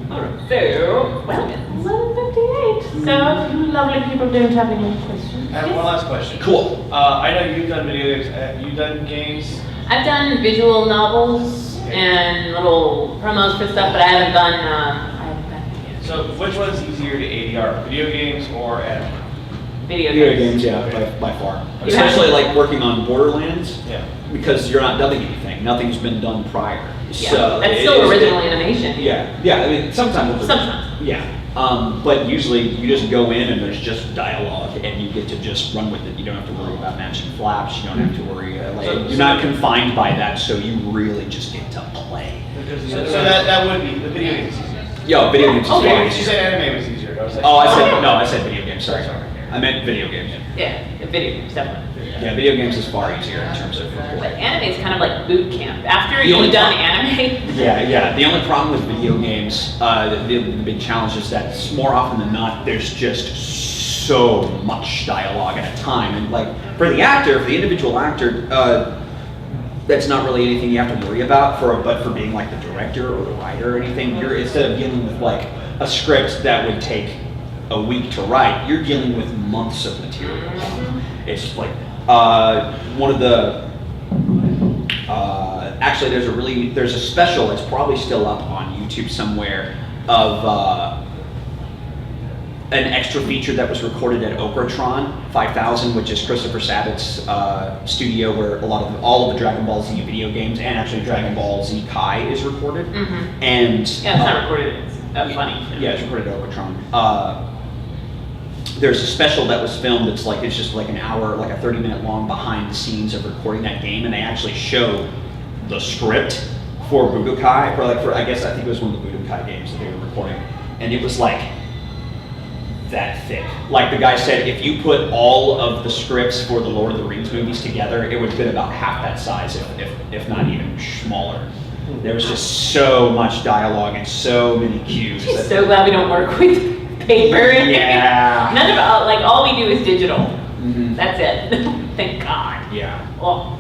Alright, so, well, it's 11:58, so lovely people don't have any questions. I have one last question. Cool. I know you've done video games. Have you done games? I've done visual novels and little promos for stuff, but I haven't done So which one's easier to ADR, video games or anime? video games, yeah, by far. Especially like working on Borderlands, Yeah. because you're not dubbing anything. Nothing's been done prior. So That's it still is- original animation. Yeah, I mean, sometimes. it's- Sometimes. Yeah, but usually you just go in and there's just dialogue and you get to just run with it. You don't have to worry about matching flaps. You don't have to worry, you're not confined by that, so you really just get to play. Because So, the so other- that would be, the video games easier. Yo, video games is Okay. far She easier. said anime was easier. I was like, Oh, I said video games, sorry. I meant video games. Yeah, the video games, definitely. Yeah, video games is far easier in terms of But recording. anime is kind of like boot camp. After The only you've done pro- anime, Yeah. The only problem with video games, the big challenge is that more often than not, there's just so much dialogue at a time. And like for the actor, for the individual actor, that's not really anything you have to worry about. But for being like the director or the writer or anything, you're instead of dealing with like a script that would take a week to write, you're dealing with months of material. It's like one of the actually there's a special that's probably still up on YouTube somewhere of an extra feature that was recorded at Okratron 5000, which is Christopher Sabat's studio where all of the Dragon Ball Z video games and actually Dragon Ball Z Kai is recorded. And yeah, it's not recorded. It's funny. yeah, it's recorded at Okratron. There's a special that was filmed that's like, it's just like an hour, like a 30-minute long behind the scenes of recording that game, and they actually show the script for Budokai, I guess I think it was one of the Budokai games that they were recording, and it was like that thick. Like the guy said, if you put all of the scripts for the Lord of the Rings movies together, it would fit about half that size, if not even smaller. There was just so much dialogue and so many cues. I'm so glad we don't work with paper. Yeah. None of all we do is digital. Mhm. That's it. Thank God. Yeah. Well,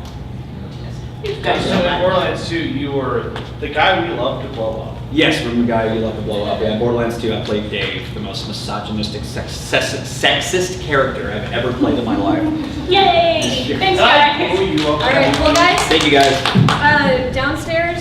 you so guys in know that. Borderlands 2, you were the guy we love to blow up. Yes, from the guy you love to blow up. Yeah, Borderlands 2, I played Dave, the most misogynistic, sexist character I've ever played in my life. Yay! Thanks, I guys. blew you up. All right, well, guys, Thank you guys. downstairs